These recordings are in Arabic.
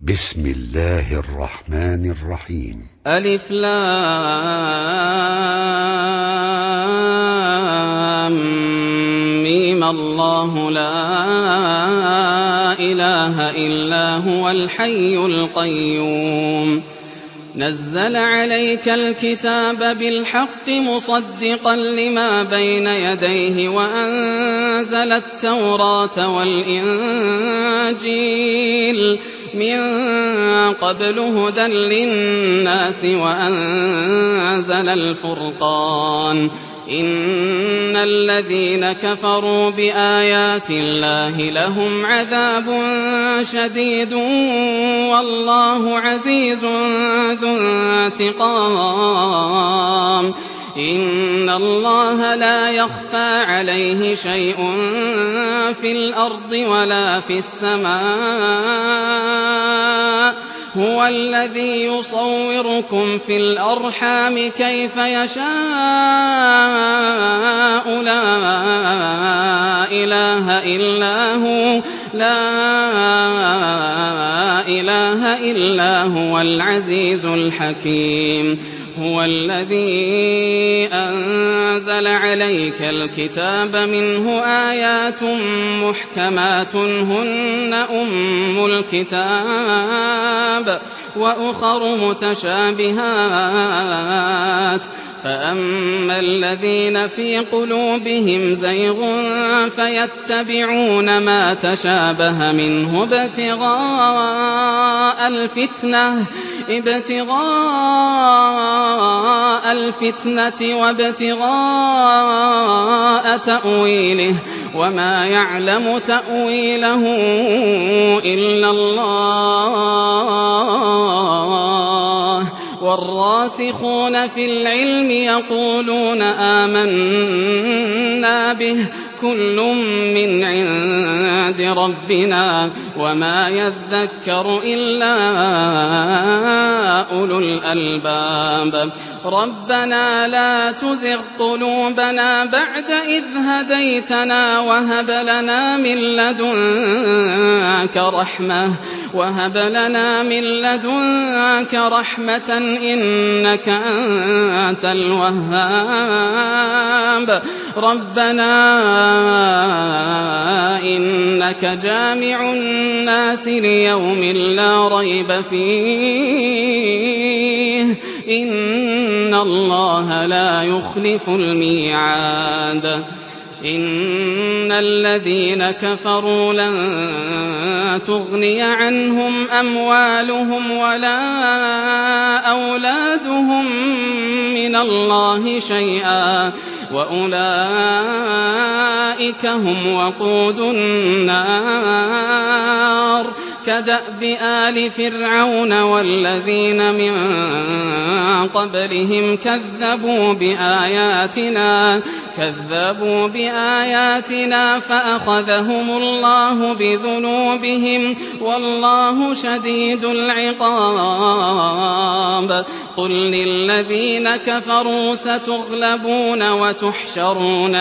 بسم الله الرحمن الرحيم. ألف لام ميم. الله لا إله إلا هو الحي القيوم نزل عليك الكتاب بالحق مصدقا لما بين يديه وأنزل التوراة والإنجيل من قبل هدى للناس وأنزل الفرقان إن الذين كفروا بآيات الله لهم عذاب شديد والله عزيز ذو انتقام إن الله لا يخفى عليه شيء في الأرض ولا في السماء هو الذي يصوركم في الأرحام كيف يشاء لا إله إلا هو العزيز الحكيم هو الذي أنزل عليك الكتاب منه آيات محكمات هن أم الكتاب وأخر متشابهات فأما الذين في قلوبهم زيغ فيتبعون ما تشابه منه ابتغاء الفتنة وابتغاء تأويله وما يعلم تأويله إلا الله والراسخون في العلم يقولون آمنا به كل من عند ربنا وما يذكر إلا أولو الألباب ربنا لا تزغ قلوبنا بعد إذ هديتنا وهب لنا من لدنك رحمة إنك أنت الوهاب ربنا إنك جامع الناس ليوم لا ريب فيه إن الله لا يخلف الميعاد إن الذين كفروا لن تغني عنهم أموالهم ولا أولادهم من الله شيئا وأولئك هم وقود النار كدأب آل فرعون والذين من قبلهم كذبوا بآياتنا فأخذهم الله بذنوبهم والله شديد العقاب قل للذين كفروا ستغلبون وتحشرون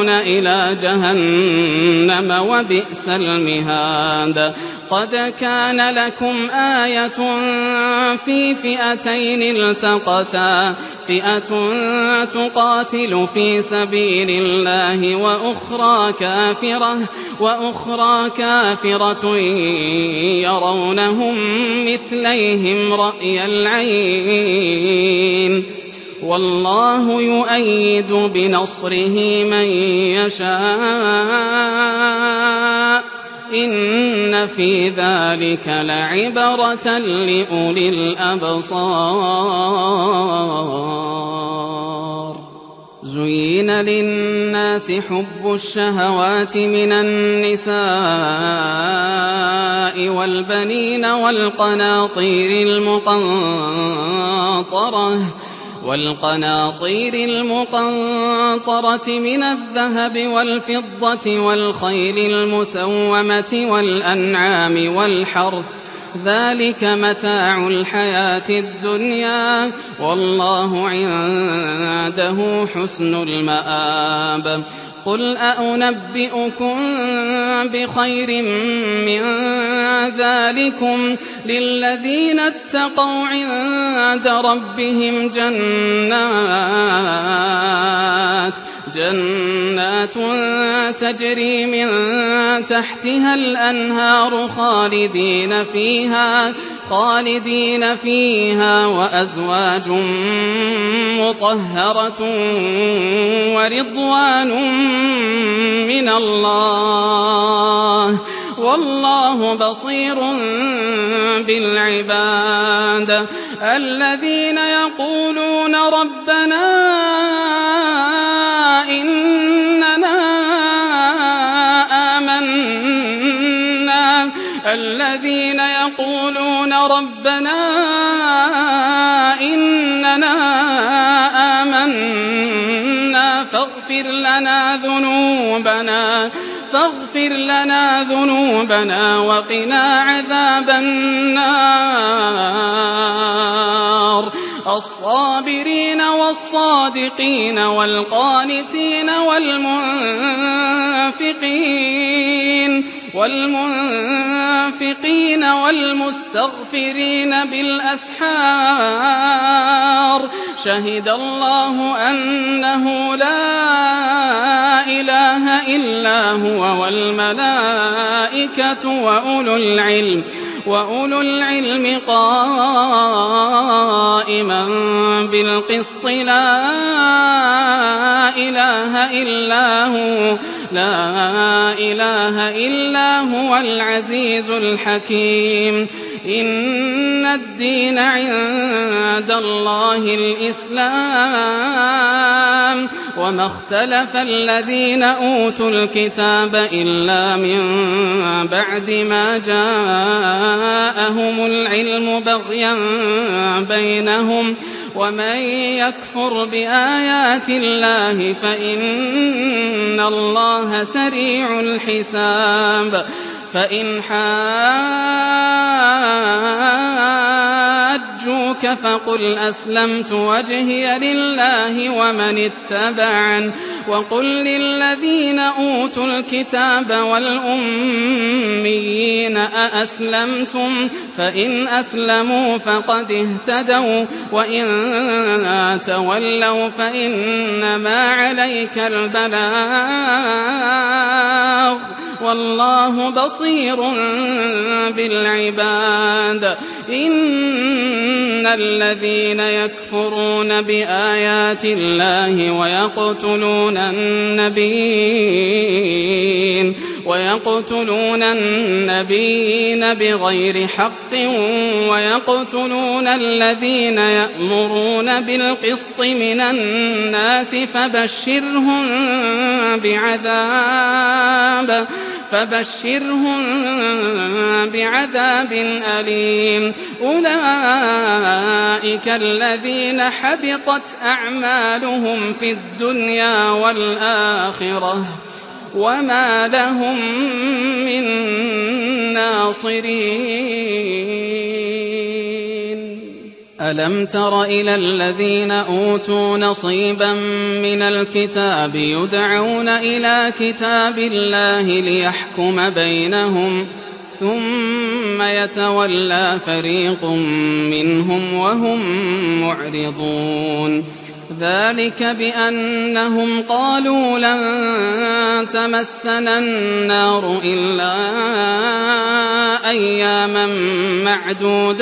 إلى جهنم وبئس المهاد قد كان لكم آية في فئتين التقتا فئة تقاتل في سبيل الله وأخرى كافرة يرونهم مثليهم رأي العين والله يؤيد بنصره من يشاء إن في ذلك لعبرة لأولي الأبصار زين للناس حب الشهوات من النساء والبنين والقناطير المقنطرة من الذهب والفضة والخيل المسومة والأنعام والحرث ذلك متاع الحياة الدنيا والله عنده حسن المآب قل أأنبئكم بخير من ذلكم للذين اتقوا عند ربهم جنات تجري من تحتها الأنهار خالدين فيها وأزواج مطهرة ورضوان من الله والله بصير بالعباد الذين يقولون ربنا إننا آمنا فاغفر لنا ذنوبنا وقنا عذاب النار الصابرين والصادقين والقانتين والمنفقين والمستغفرين بالأسحار شهد الله أنه لا إله إلا هو والملائكة وأولو العلم قائما بالقسط لا إله إلا هو العزيز الحكيم إن الدين عند الله الإسلام وما اختلف الذين أوتوا الكتاب إلا من بعد ما جاءهم العلم بغيا بينهم ومن يكفر بآيات الله فإن الله سريع الحساب فإن حاجوك فقل أسلمت وجهي لله ومن اتبعن وقل للذين أوتوا الكتاب والأميين أأسلمتم فإن أسلموا فقد اهتدوا وإن تولوا فإنما عليك البلاغ والله بصير بالعباد إن الذين يكفرون بآيات الله ويقتلون النبيين بغير حق ويقتلون الذين يأمرون بالقسط من الناس فبشرهم بعذاب أليم أولئك الذين حبطت أعمالهم في الدنيا والآخرة وما لهم من ناصرين ألم تر إلى الذين أوتوا نصيبا من الكتاب يدعون إلى كتاب الله ليحكم بينهم ثم يتولى فريق منهم وهم معرضون ذلك بأنهم قالوا لن تمسنا النار إلا أياما معدودات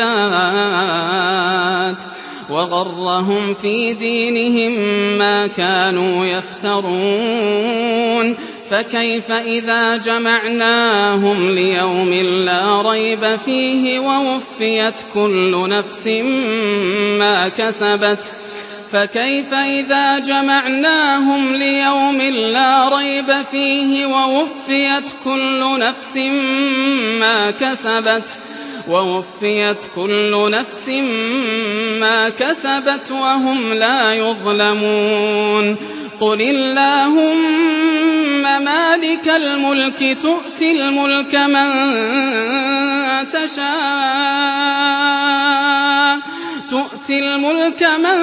وغرهم في دينهم ما كانوا يفترون فكيف إذا جمعناهم ليوم لا ريب فيه ووفيت كل نفس ما كسبت فكيف إذا جمعناهم ليوم لا ريب فيه ووفيت كل نفس ما كسبت وهم لا يظلمون قل اللهم مالك الملك تؤتي الملك من تشاء تؤتي الملك من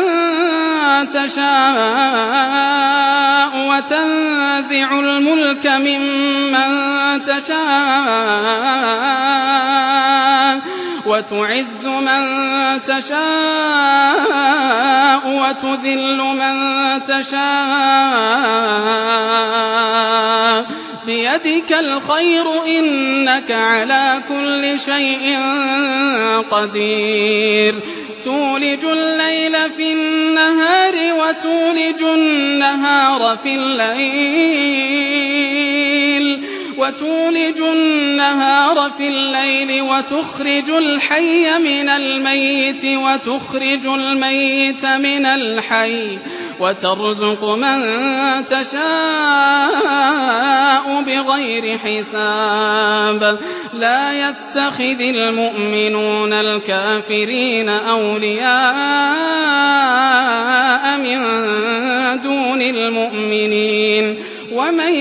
تشاء وتنزع الملك ممن تشاء وتعز من تشاء وتذل من تشاء بيدك الخير إنك على كل شيء قدير تولج الليل في النهار وتولج النهار في الليل وتخرج الحي من الميت وتخرج الميت من الحي وترزق من تشاء بغير حساب لا يتخذ المؤمنون الكافرين أولياء من دون المؤمنين ومن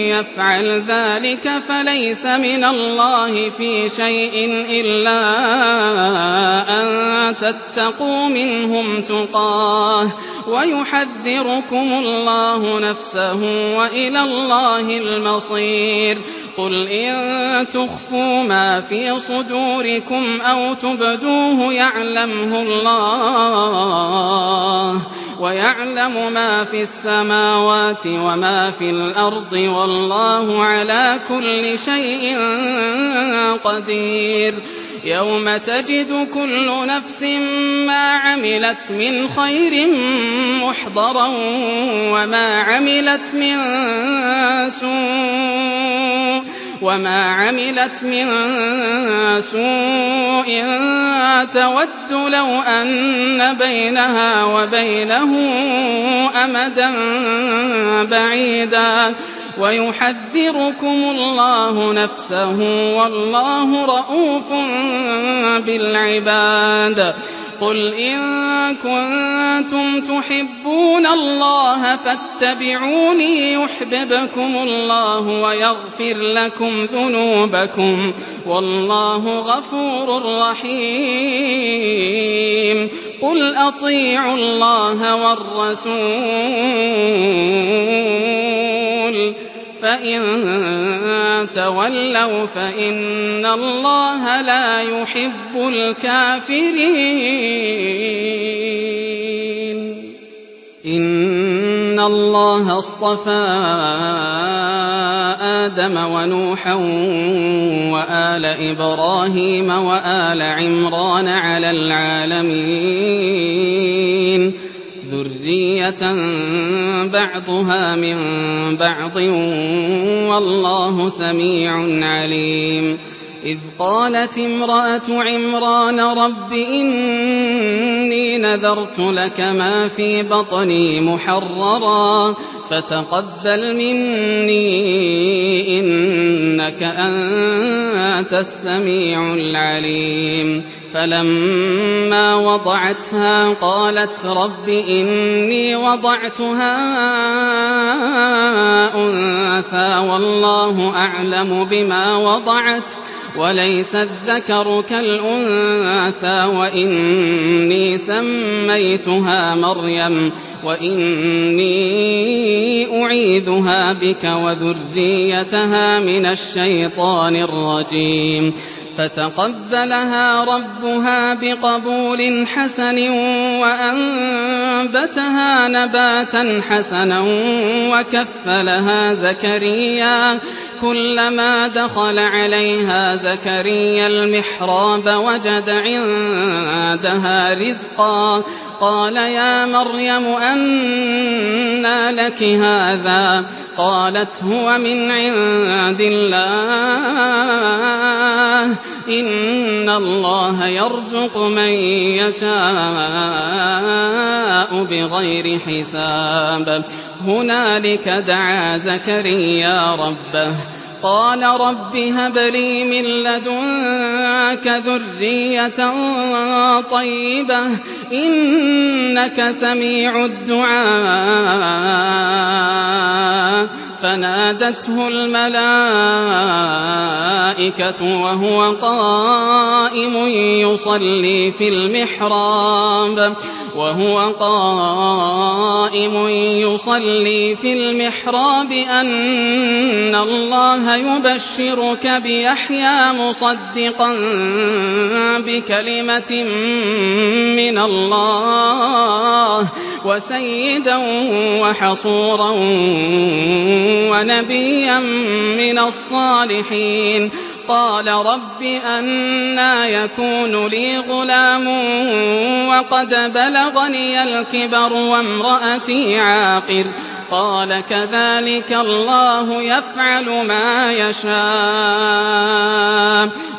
يفعل ذلك فليس من الله في شيء إلا أن تتقوا منهم تقاه ويحذركم الله نفسه وإلى الله المصير قل إن تخفوا ما في صدوركم أو تبدوه يعلمه الله ويعلم ما في السماوات وما في الأرض والله على كل شيء قدير يوم تجد كل نفس ما عملت من خير محضرا وما عملت من سوء تود لو أن بينها وبينه أمدا بعيدا ويحذركم الله نفسه والله رؤوف بالعباد قل إن كنتم تحبون الله فاتبعوني يحببكم الله ويغفر لكم ذنوبكم والله غفور رحيم قل أطيعوا الله والرسول فإن تولوا فإن الله لا يحب الكافرين إن الله اصطفى آدم ونوحا وآل إبراهيم وآل عمران على العالمين ذرية بعضها من بعض والله سميع عليم إذ قالت امرأة عمران رب إني نذرت لك ما في بطني محررا فتقبل مني إنك أنت السميع العليم فلما وضعتها قالت رب إني وضعتها أنثى والله أعلم بما وضعت وليس الذكر كالأنثى وإني سميتها مريم وإني أعيذها بك وذريتها من الشيطان الرجيم فتقبلها ربها بقبول حسن وأنبتها نباتا حسنا وكفلها زكريا كلما دخل عليها زكريا المحراب وجد عندها رزقا قال يا مريم أنى لك هذا قالت هو من عند الله إن الله يرزق من يشاء بغير حساب هنالك دعا زكريا ربه قال رب هب لي من لدنك ذرية طيبة إنك سميع الدعاء فنادته الملائكة الملائكة وهو قائم يصلي في المحراب أن الله يبشرك بيحيى مصدقا بكلمة من الله وسيدا وحصورا ونبيا من الصالحين. قال رب أنى يكون لي غلام وقد بلغني الكبر وامرأتي عاقر. قال كذلك الله يفعل ما يشاء.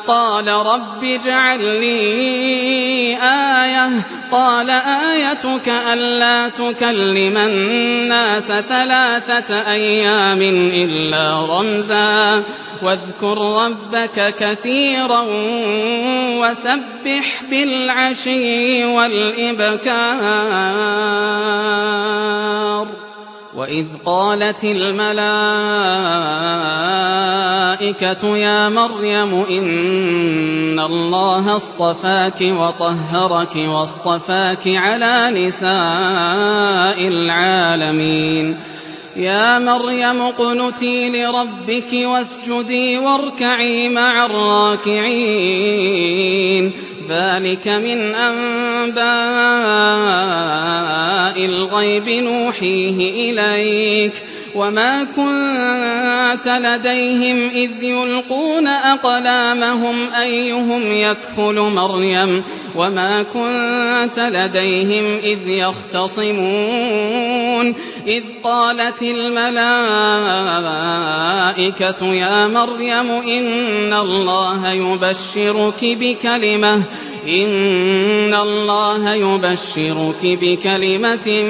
قال رب اجعل لي آية. قال آيتك ألا تكلم الناس 3 أيام إلا رمزا واذكر ربك كثيرا وسبح بالعشي والإبكار. وإذ قالت الملائكة يا مريم إن الله اصطفاك وطهرك واصطفاك على نساء العالمين. يا مريم اقنتي لربك واسجدي واركعي مع الراكعين. ذلك من أنباء الغيب نوحيه إليك وما كنت لديهم إذ يلقون أقلامهم أيهم يكفل مريم وما كنت لديهم إذ يختصمون. إذ قالت الملائكة يا مريم إن الله يبشرك بكلمة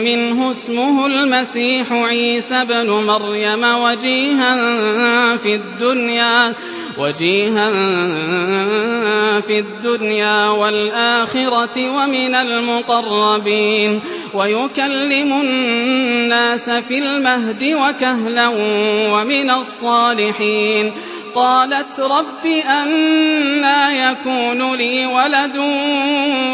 منه اسمه المسيح عيسى بن مريم وجيها في الدنيا والآخرة ومن المقربين ويكلم الناس في المهد وكهلا ومن الصالحين. قالت رب أنى يكون لي ولد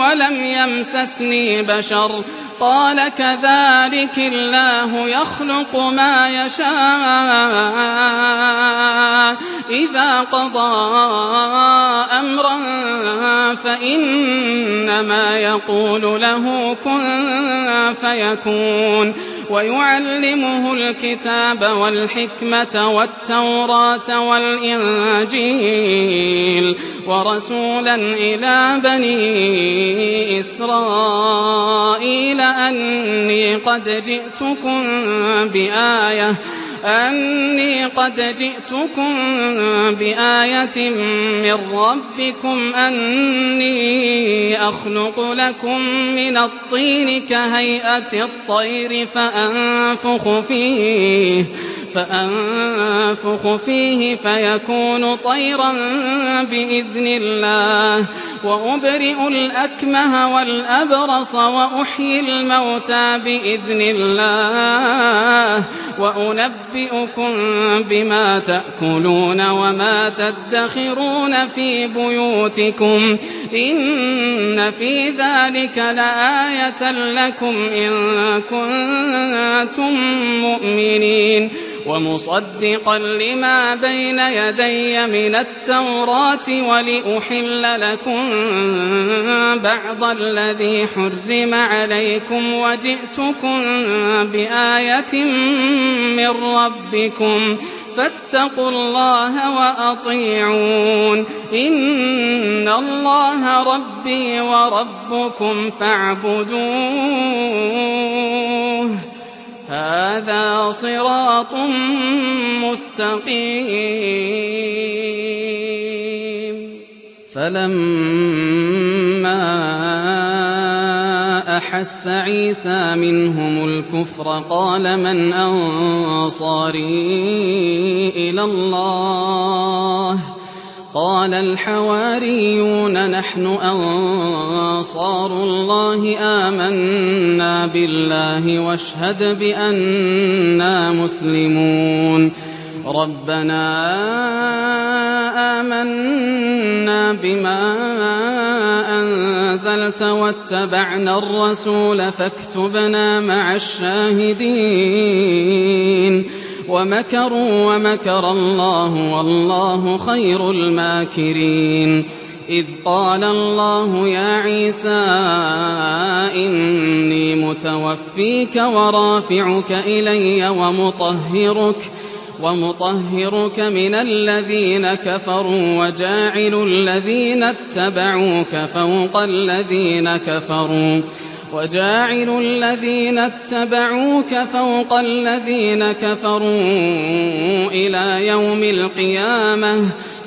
ولم يمسسني بشر. قال كذلك الله يخلق ما يشاء إذا قضى أمرا فإنما يقول له كن فيكون. ويعلمه الكتاب والحكمة والتوراة والإنجيل ورسولا إلى بني إسرائيل أني قد جئتكم بآية من ربكم أني أخلق لكم من الطين كهيئة الطير فأنفخ فيه فيكون طيرا بإذن الله وأبرئ الأكمه والأبرص وأحيي الموتى بإذن الله وأنبئكم بما تأكلون وما تدخرون في بيوتكم إن في ذلك لآية لكم إن كنتم مؤمنين. ومصدقا لما بين يدي من التوراة ولأحل لكم بعض الذي حرم عليكم وجئتكم بآية من ربكم فاتقوا الله وأطيعون. إن الله ربي وربكم فاعبدوه هذا صراط مستقيم. فلما أحس عيسى منهم الكفر قال من أنصاري إلى الله قال الحواريون نحن أنصار الله آمنا بالله واشهد بأننا مسلمون. ربنا بما أنزلت واتبعنا الرسول فاكتبنا مع الشاهدين ومكروا ومكر الله والله خير الماكرين إذ قال الله يا عيسى إني متوفيك ورافعك إلي ومطهرك من الذين كفروا وجاعل الذين اتبعوك فوق الذين كفروا إلى يوم القيامة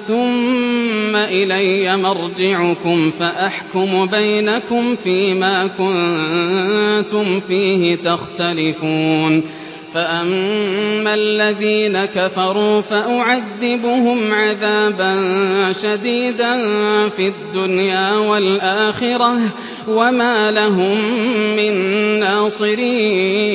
ثم إلي مرجعكم فأحكم بينكم فيما كنتم فيه تختلفون فأما الذين كفروا فأعذبهم عذابا شديدا في الدنيا والآخرة وما لهم من ناصرين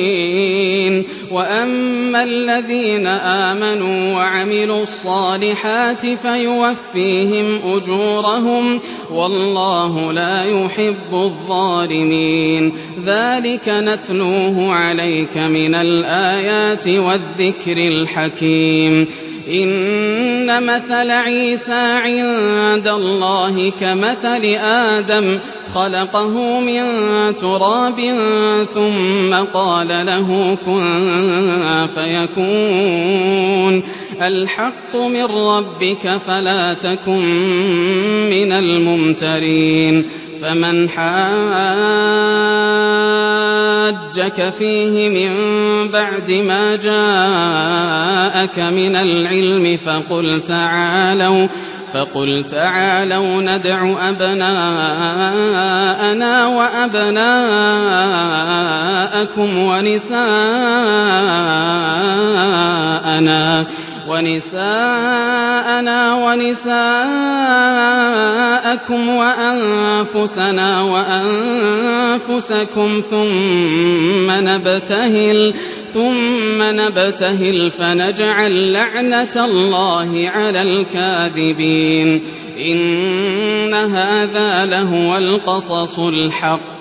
وأما الذين آمنوا وعملوا الصالحات فيوفيهم أجورهم والله لا يحب الظالمين ذلك نتلوه عليك من الآيات والذكر الحكيم إن مثل عيسى عند الله كمثل آدم خلقه من تراب ثم قال له كن فيكون الحق من ربك فلا تكن من الممترين فمن حاجك فيه من بعد ما جاءك من العلم فقل تعالوا ندع أبناءنا وأبناءكم ونساءنا ونساءكم وأنفسنا وأنفسكم ثم نبتهل فنجعل لعنة الله على الكاذبين إن هذا لهو القصص الحق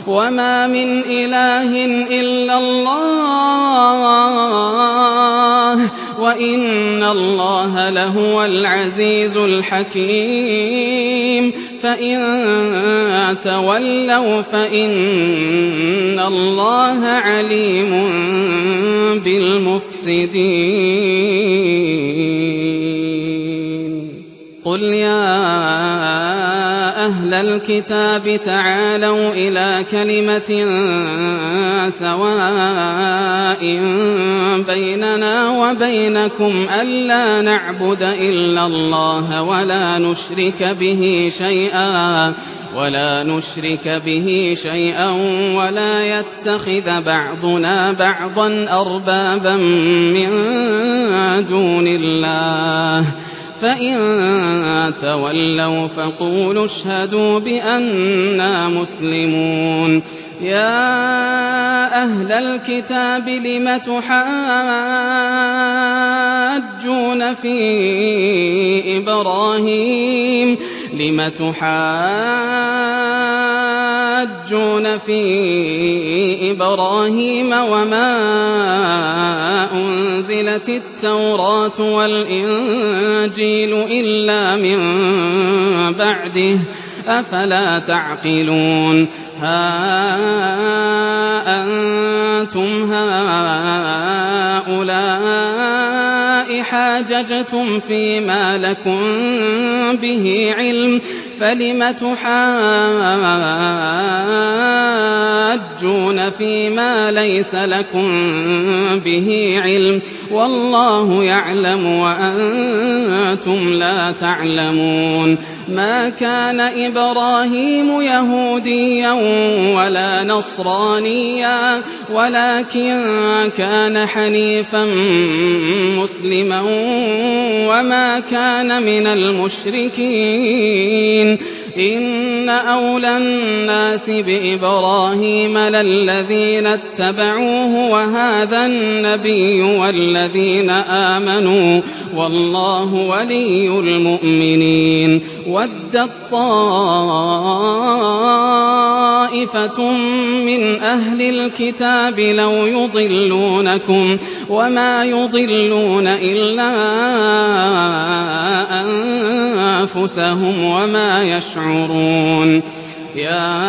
وما من إله إلا الله وإن الله لهو العزيز الحكيم فإن تولوا فإن الله عليم بالمفسدين قل يا أهل الكتاب تعالوا إلى كلمة سواء بيننا وبينكم ألا نعبد إلا الله ولا نشرك به شيئا ولا يتخذ بعضنا بعضا أربابا من دون الله فإن تولوا فقولوا اشهدوا بأننا مسلمون يا أهل الكتاب لم تحاجون في إبراهيم وما أنزلت التوراة والإنجيل إلا من بعده أفلا تعقلون ها أنتم هؤلاء حاججتم فيما لكم به علم فلم تحاجون فيما ليس لكم به علم والله يعلم وأنتم لا تعلمون ما كان إبراهيم يهوديا ولا نصرانيا ولكن كان حنيفا مسلما وما كان من المشركين إن أولى الناس بإبراهيم للذين اتبعوه وهذا النبي والذين آمنوا والله ولي المؤمنين. ودت طائفة من أهل الكتاب لو يضلونكم وما يضلون إلا أنفسهم وما يشعرون. يا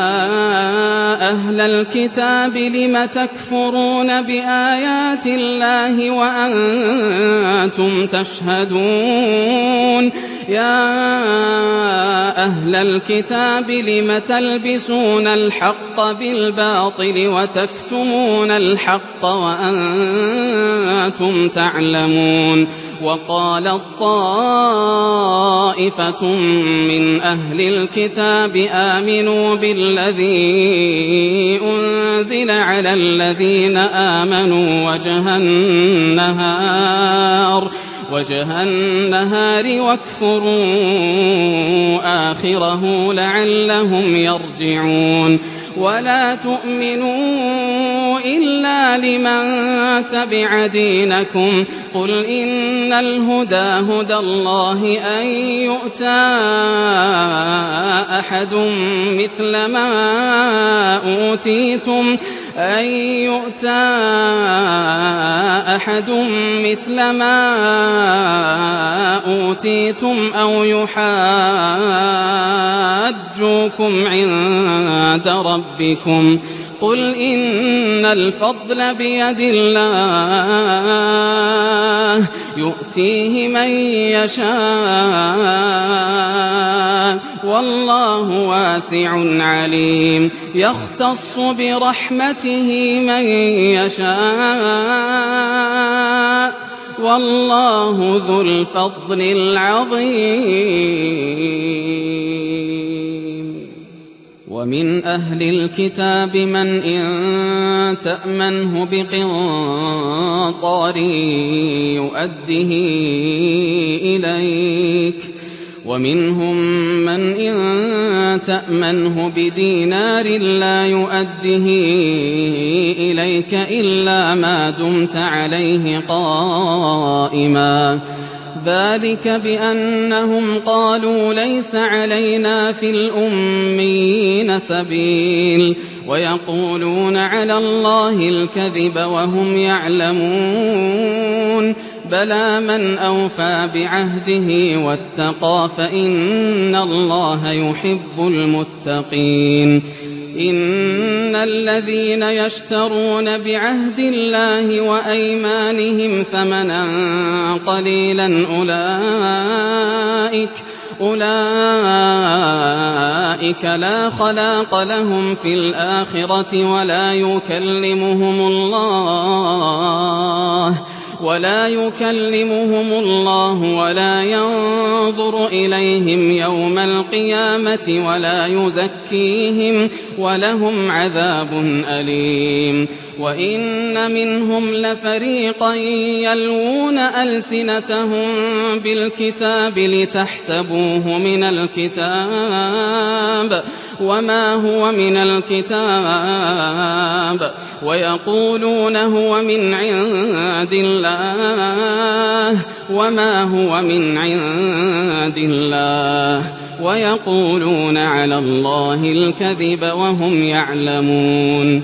أهل الكتاب لم تكفرون بآيات الله وأنتم تشهدون. يا أهل الكتاب لم تلبسون الحق بالباطل وتكتمون الحق وأنتم تعلمون. وقالت طائفة من أهل الكتاب آمنوا بالذي أنزل على الذين آمنوا وجه النهار واكفروا آخره لعلهم يرجعون. ولا تؤمنوا إلا لمن تبع دينكم قل إن الهدى هدى الله أن يؤتى أحد مثل ما أوتيتم أو يحاجوكم عند ربكم قل إن الفضل بيد الله يؤتيه من يشاء والله واسع عليم. يختص برحمته من يشاء والله ذو الفضل العظيم. ومن أهل الكتاب من إن تأمنه بقنطار يؤده إليك ومنهم من إن تأمنه بدينار لا يؤده إليك إلا ما دمت عليه قائما. ذلك بأنهم قالوا ليس علينا في الأميين سبيل ويقولون على الله الكذب وهم يعلمون. بلى من أوفى بعهده واتقى فإن الله يحب المتقين. إن الذين يشترون بعهد الله وأيمانهم ثمنا قليلا أولئك لا خلاق لهم في الآخرة ولا يكلمهم الله ولا ينظر إليهم يوم القيامة ولا يزكيهم ولهم عذاب أليم. وإن منهم لفريقا يلوون ألسنتهم بالكتاب لتحسبوه من الكتاب وما هو من الكتاب ويقولون هو من عند الله وما هو من عند الله ويقولون على الله الكذب وهم يعلمون.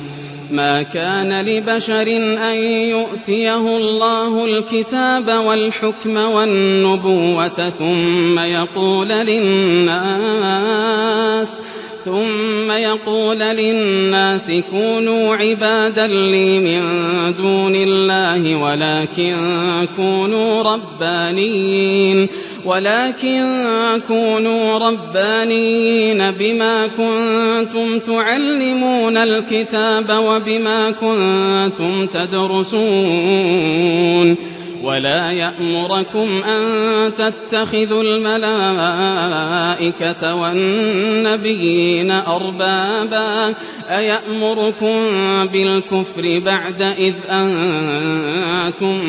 ما كان لبشر أن يؤتيه الله الكتاب والحكم والنبوة ثم يقول للناس كونوا عبادا لي من دون الله ولكن كونوا ربانيين بما كنتم تعلمون الكتاب وبما كنتم تدرسون ولا يأمركم أن تتخذوا الملائكة والنبيين أربابا أيأمركم بالكفر بعد إذ أنتم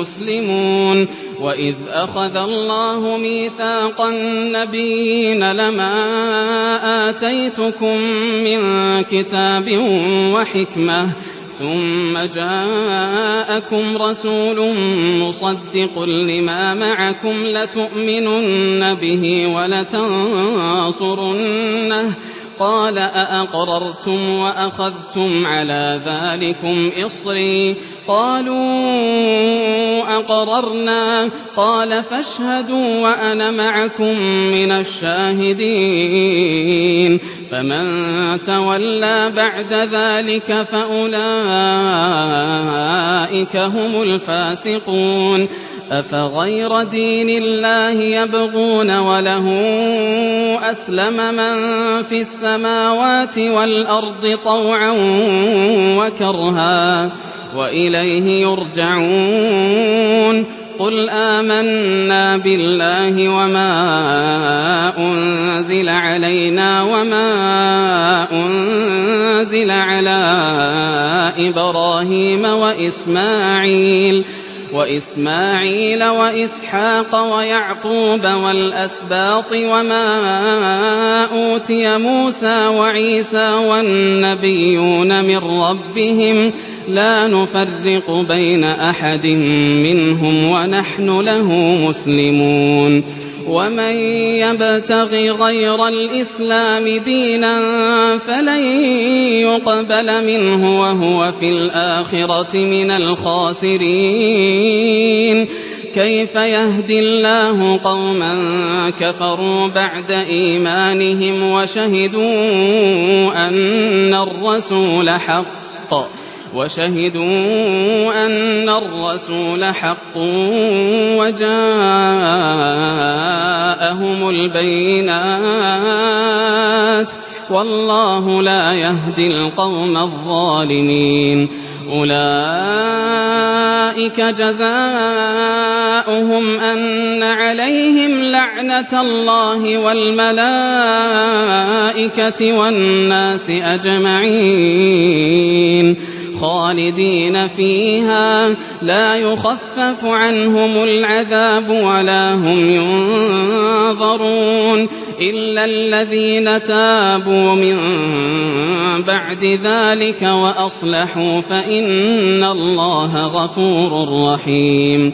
مسلمون وإذ أخذ الله ميثاق النبيين لما آتيتكم من كتاب وحكمة ثم جاءكم رسول مصدق لما معكم لتؤمنن به ولتنصرنه قال أأقررتم وأخذتم على ذلكم إصري قالوا أقررنا قال فاشهدوا وأنا معكم من الشاهدين فمن تولى بعد ذلك فأولئك هم الفاسقون أفغير دين الله يبغون وله أسلم من في السماوات والأرض طوعا وكرها وإليه يرجعون قل آمنا بالله وما أنزل علينا وما أنزل على إبراهيم وإسماعيل وإسحاق ويعقوب والأسباط وما أوتي موسى وعيسى والنبيون من ربهم لا نفرق بين أحد منهم ونحن له مسلمون ومن يبتغ غير الإسلام دينا فلن يقبل منه وهو في الآخرة من الخاسرين كيف يهدي الله قوما كفروا بعد إيمانهم وشهدوا أن الرسول حق وجاءهم البينات والله لا يهدي القوم الظالمين أولئك جزاؤهم أن عليهم لعنة الله والملائكة والناس أجمعين خالدين فيها لا يخفف عنهم العذاب ولا هم ينظرون إلا الذين تابوا من بعد ذلك وأصلحوا فإن الله غفور رحيم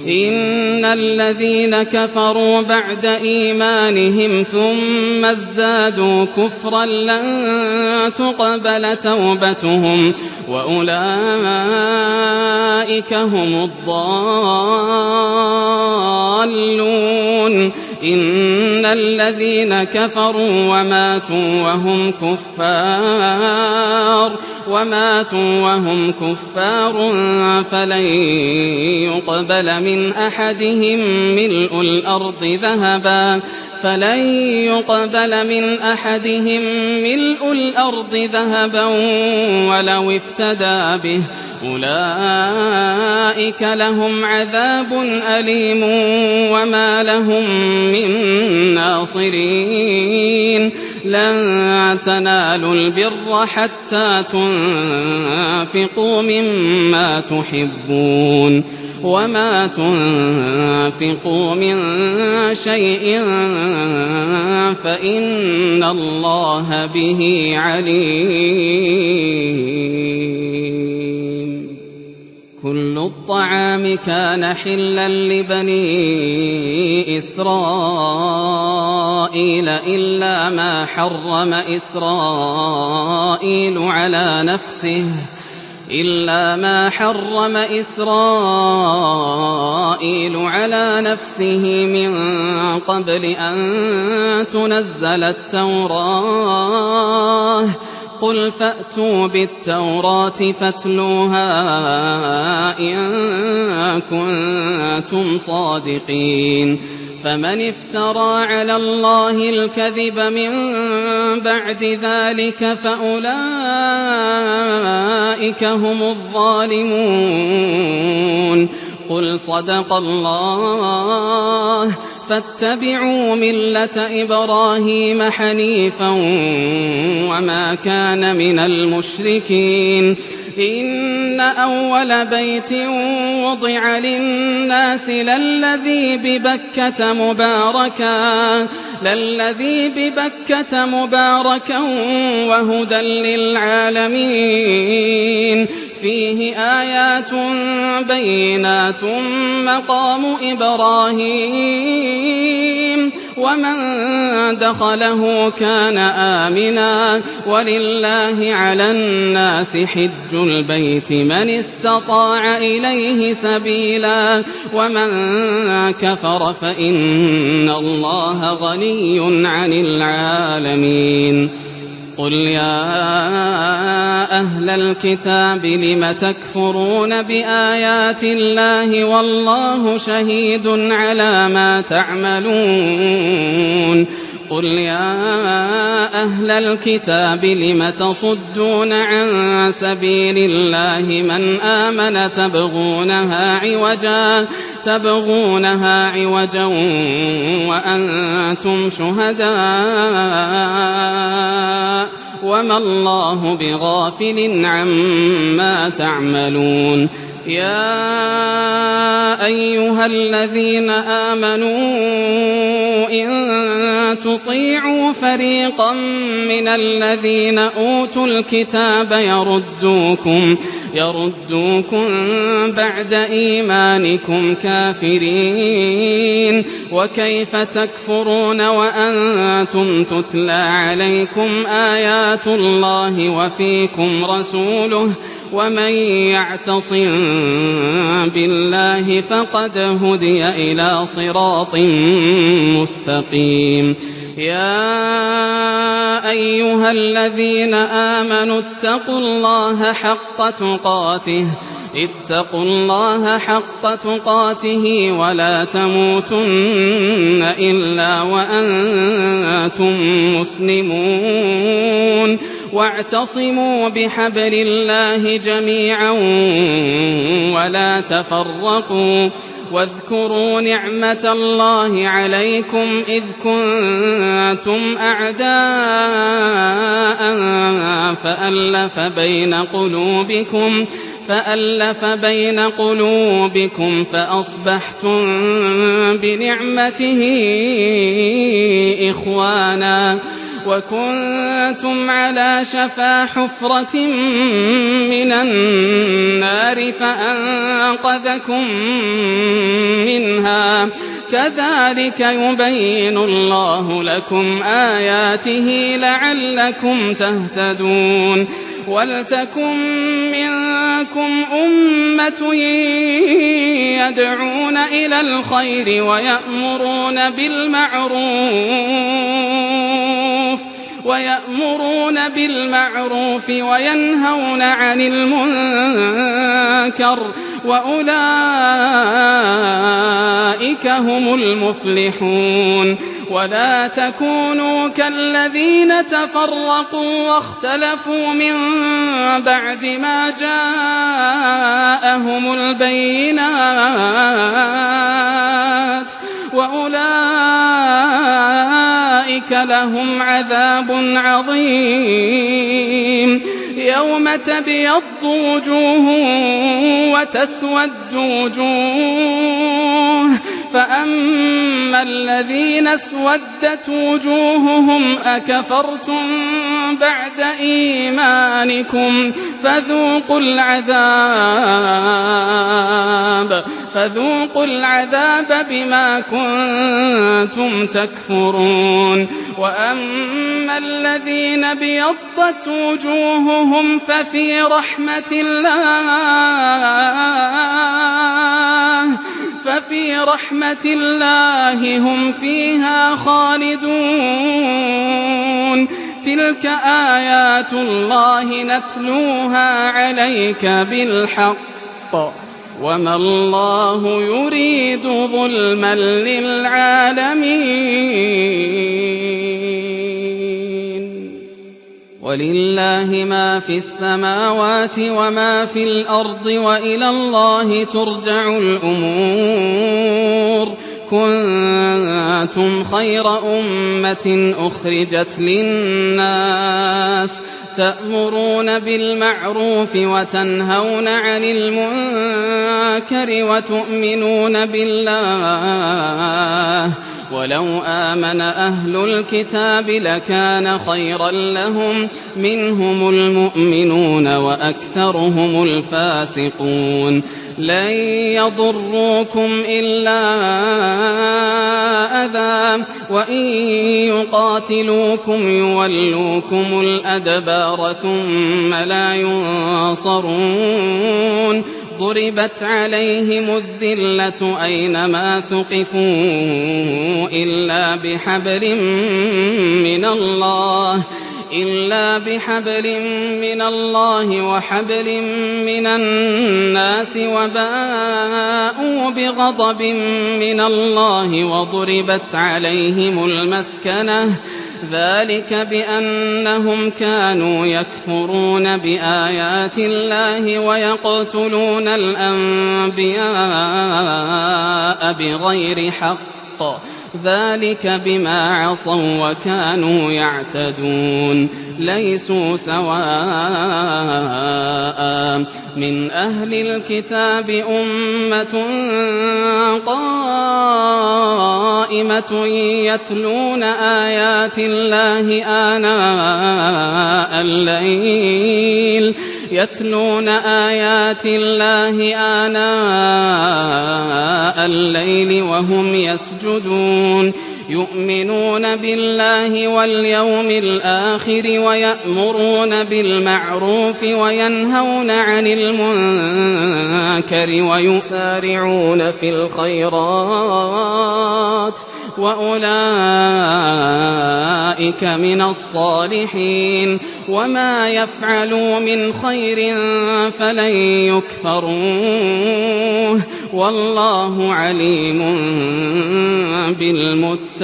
إن الذين كفروا بعد إيمانهم ثم ازدادوا كفرا لن تقبل توبتهم وأولئك هم الضالون إن الذين كفروا وماتوا وهم كفار فلن يقبل من أحدهم ملء الأرض ذهبا ولو افتدى به أولئك لهم عذاب أليم وما لهم من ناصرين لن تنالوا البر حتى تنفقوا مما تحبون وما تنفقوا من شيء فإن الله به عليم كل الطعام كان حلا لبني إسرائيل إلا ما حرم إسرائيل على نفسه من قبل أن تنزل التوراة قل فأتوا بالتوراة فاتلوها إن كنتم صادقين فمن افترى على الله الكذب من بعد ذلك فأولئك هم الظالمون قل صدق الله فاتبعوا ملة إبراهيم حنيفا وما كان من المشركين إن أول بيت وضع للناس للذي ببكة مباركا وهدى للعالمين فيه آيات بينات مقام إبراهيم ومن دخله كان آمنا ولله على الناس حج البيت من استطاع إليه سبيلا ومن كفر فإن الله غني عن العالمين قل يا أهل الكتاب لم تكفرون بآيات الله والله شهيد على ما تعملون قل يا أهل الكتاب لم تصدون عن سبيل الله من آمن تبغونها عوجا وأنتم شهداء وما الله بغافل عما تعملون يا أيها الذين آمنوا إن تطيعوا فريقا من الذين أوتوا الكتاب يردوكم بعد إيمانكم كافرين وكيف تكفرون وأنتم تتلى عليكم آيات الله وفيكم رسوله ومن يعتصم بالله فقد هدي إلى صراط مستقيم يا أيها الذين آمنوا اتقوا الله حق تقاته ولا تموتن إلا وأنتم مسلمون واعتصموا بحبل الله جميعا ولا تفرقوا واذكروا نعمة الله عليكم إذ كنتم أعداء فألف بين قلوبكم فأصبحتم بنعمته إخوانا وكنتم على شفا حفرة من النار فأنقذكم منها كذلك يبين الله لكم آياته لعلكم تهتدون ولتكن منكم أمة يدعون إلى الخير ويأمرون بالمعروف وينهون عن المنكر وأولئك هم المفلحون ولا تكونوا كالذين تفرقوا واختلفوا من بعد ما جاءهم البينات وأولئك لهم عذاب عظيم يوم تبيض وجوه وتسود وجوه فأما الذين اسودت وجوههم أكفرتم بعد إيمانكم فذوقوا العذاب بما كنتم تكفرون وأما الذين بيضت وجوههم ففي رحمة الله هم فيها خالدون تلك آيات الله نتلوها عليك بالحق وما الله يريد ظلما للعالمين ولله ما في السماوات وما في الأرض وإلى الله ترجع الأمور كنتم خير أمة أخرجت للناس تأمرون بالمعروف وتنهون عن المنكر وتؤمنون بالله ولو آمن أهل الكتاب لكان خيرا لهم منهم المؤمنون وأكثرهم الفاسقون لن يضروكم إلا أذى وإن يقاتلوكم يولوكم الأدبار ثم لا ينصرون ضربت عليهم الذلة أينما ثقفوا إلا بحبل من الله وحبل من الناس وباءوا بغضب من الله وضربت عليهم المسكنة ذلك بأنهم كانوا يكفرون بآيات الله ويقتلون الأنبياء بغير حق ذلك بما عصوا وكانوا يعتدون ليسوا سواء من أهل الكتاب أمة قائمة يتلون آيات الله آناء الليل وهم يسجدون يؤمنون بالله واليوم الآخر ويأمرون بالمعروف وينهون عن المنكر ويسارعون في الخيرات وأولئك من الصالحين وما يفعلوا من خير فلن يكفروه والله عليم بالمتقين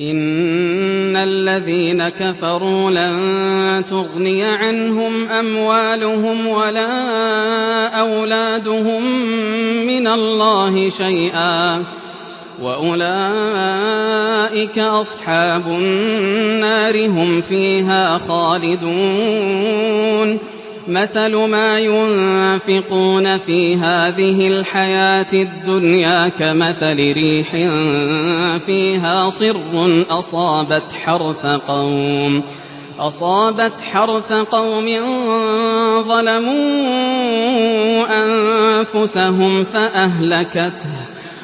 إن الذين كفروا لن تغني عنهم أموالهم ولا أولادهم من الله شيئا وأولئك أصحاب النار هم فيها خالدون مثل ما ينفقون في هذه الحياة الدنيا كمثل ريح فيها صر أصابت حرث قوم ظلموا أنفسهم فأهلكته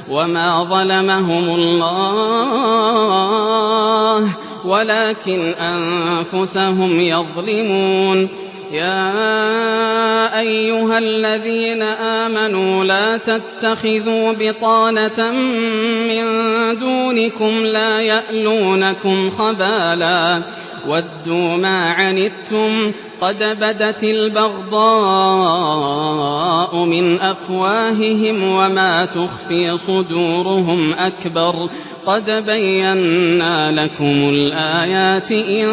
وما ظلمهم الله ولكن أنفسهم يظلمون يا أيها الذين آمنوا لا تتخذوا بطانة من دونكم لا يألونكم خبالا ودوا ما عنتم قد بدت البغضاء من أفواههم وما تخفي صدورهم أكبر قد بينا لكم الآيات إن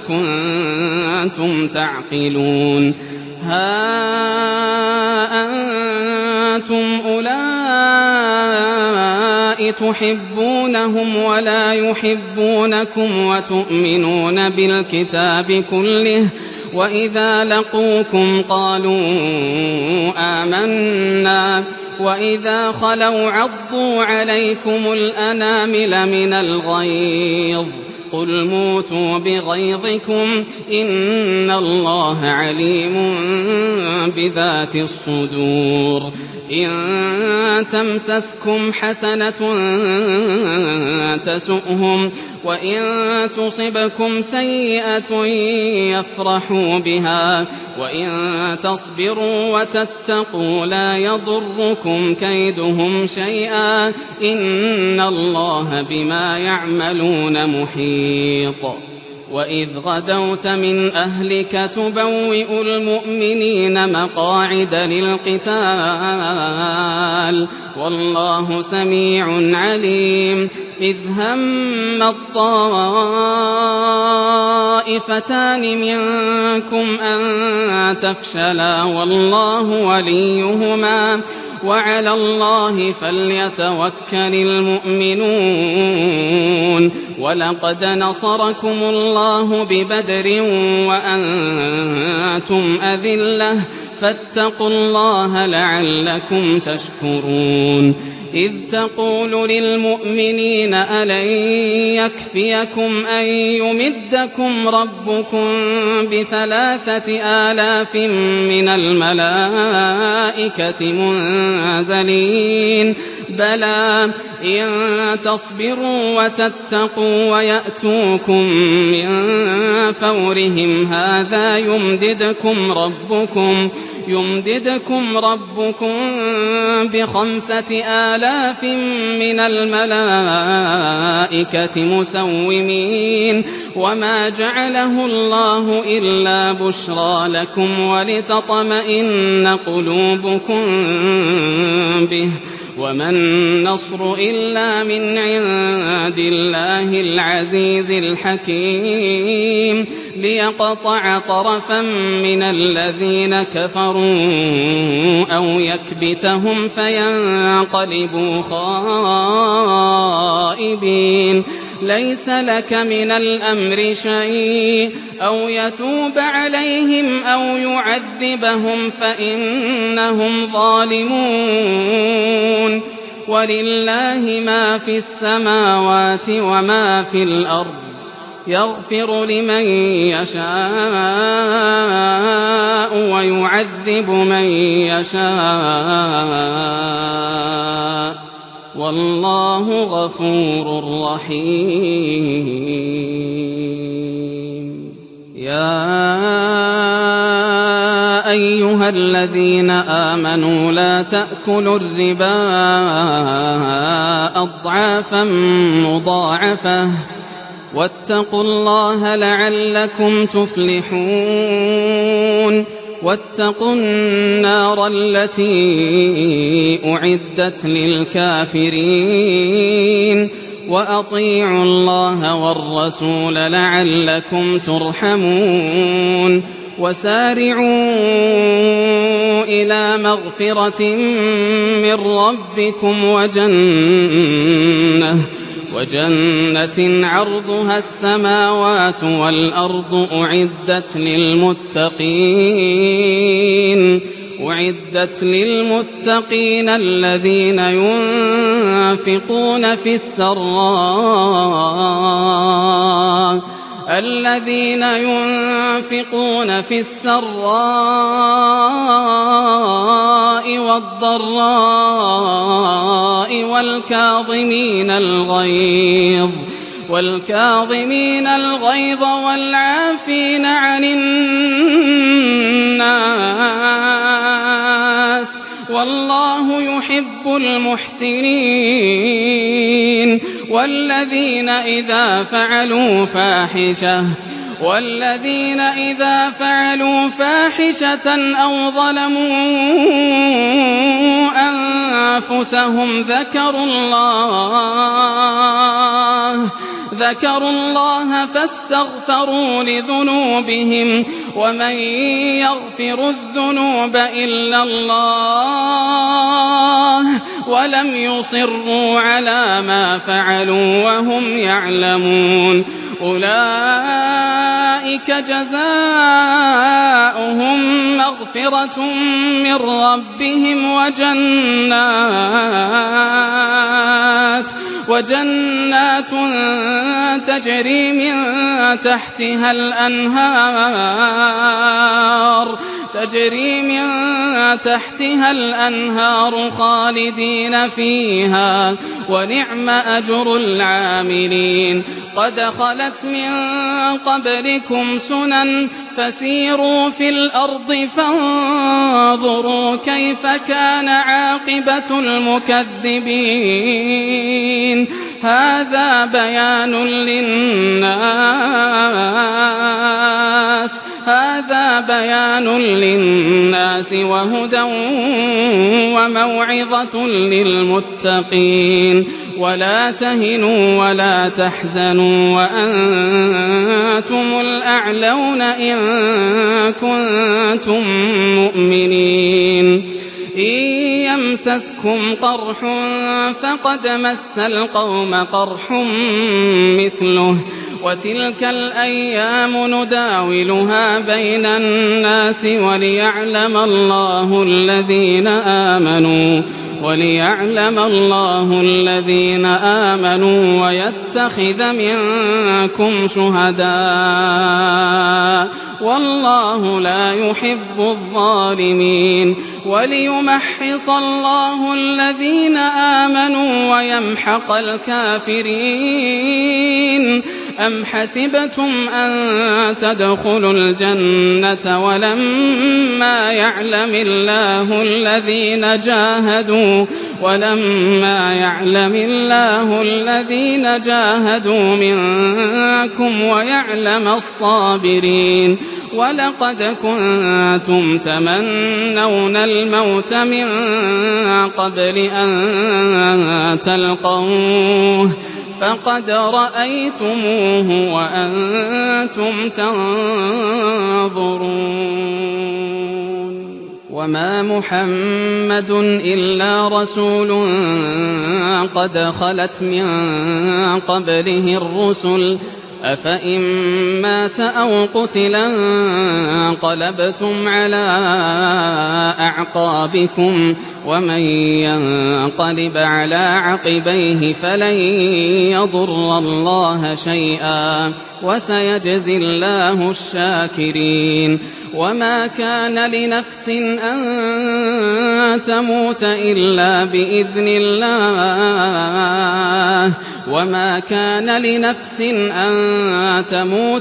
كنتم تعقلون ها أنتم أولئك تحبونهم ولا يحبونكم وتؤمنون بالكتاب كله وإذا لقوكم قالوا آمنا وإذا خلوا عضوا عليكم الأنامل من الغيظ قل موتوا بغيظكم إن الله عليم بذات الصدور إن تمسسكم حسنة تسؤهم وإن تصبكم سيئة يفرحوا بها وإن تصبروا وتتقوا لا يضركم كيدهم شيئا إن الله بما يعملون محيط وإذ غدوت من أهلك تبوئ المؤمنين مقاعد للقتال والله سميع عليم إذ هم الطائفتان منكم أن تفشلا والله وليهما وعلى الله فليتوكل المؤمنون ولقد نصركم الله ببدر وأنتم أذلة فاتقوا الله لعلكم تشكرون إذ تقول للمؤمنين ألن يكفيكم أن يمدكم ربكم ب3,000 من الملائكة منزلين بلى إن تصبروا وتتقوا ويأتوكم من فورهم هذا يمددكم ربكم ب5,000 من الملائكة مسومين وما جعله الله إلا بشرى لكم ولتطمئن قلوبكم به وما النصر إلا من عند الله العزيز الحكيم ليقطع طرفا من الذين كفروا أو يكبتهم فينقلبوا خائبين ليس لك من الأمر شيء أو يتوب عليهم أو يعذبهم فإنهم ظالمون ولله ما في السماوات وما في الأرض يغفر لمن يشاء ويعذب من يشاء والله غفور رحيم يا أيها الذين آمنوا لا تأكلوا الربا أضعافا مضاعفة واتقوا الله لعلكم تفلحون واتقوا النار التي أعدت للكافرين وأطيعوا الله والرسول لعلكم ترحمون وسارعوا إلى مغفرة من ربكم وجنة عرضها السماوات والأرض أعدت للمتقين الذين ينفقون في السراء والضراء والكاظمين الغيظ والعافين عن الناس والله يحب المحسنين والذين إذا فعلوا فاحشة أو ظلموا أنفسهم ذكروا الله فاستغفروا لذنوبهم ومن يغفر الذنوب إلا الله ولم يصروا على ما فعلوا وهم يعلمون أولئك جزاؤهم مغفرة من ربهم وجنات تجري من تحتها الأنهار تجري من تحتها الأنهار خالدين فيها ونعم أجر العاملين. قد خلت من قبلكم سنن فسيروا في الأرض فانظروا كيف كان عاقبة المكذبين. هذا بيان للناس وهدى وموعظة للمتقين. ولا تهنوا ولا تحزنوا وأنتم الأعلون إن كنتم مؤمنين. إن يمسسكم قرح فقد مس القوم قرح مثله وتلك الأيام نداولها بين الناس وليعلم الله الذين آمنوا ويتخذ منكم شهداء والله لا يحب الظالمين. وليمحص الله الذين آمنوا ويمحق الكافرين. أم حسبتم أن تدخلوا الجنة ولما يعلم الله الذين جاهدوا منكم ويعلم الصابرين. ولقد كنتم تمنون الموت من قبل أن تلقوه فقد رأيتموه وأنتم تنظرون. وما محمد إلا رسول قد خلت من قبله الرسل أفإن مات أو قتلا انقلبتم على أعقابكم ومن ينقلب على عقبيه فلن يضر الله شيئا وسيجزي الله الشاكرين. وما كان لنفس أن تموت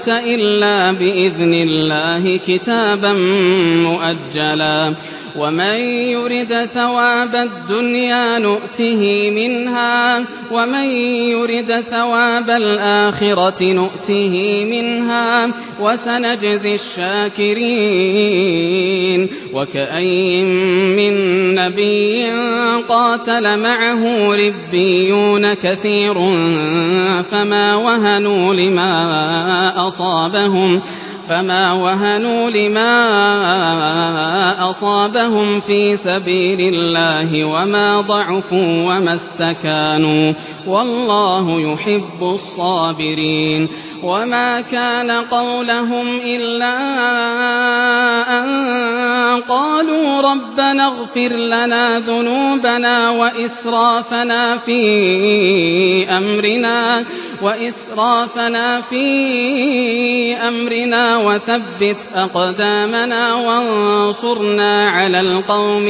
إلا بإذن الله كتابا مؤجلا. ومن يرد ثواب الدنيا نؤته منها ومن يرد ثواب الآخرة نؤته منها وسنجزي الشاكرين. وكأين من نبي قاتل معه ربيون كثير فما وهنوا لما أصابهم في سبيل الله وما ضعفوا وما استكانوا والله يحب الصابرين. وما كان قولهم إلا أن قالوا ربنا اغفر لنا ذنوبنا وإسرافنا في أمرنا وثبت أقدامنا وانصرنا على القوم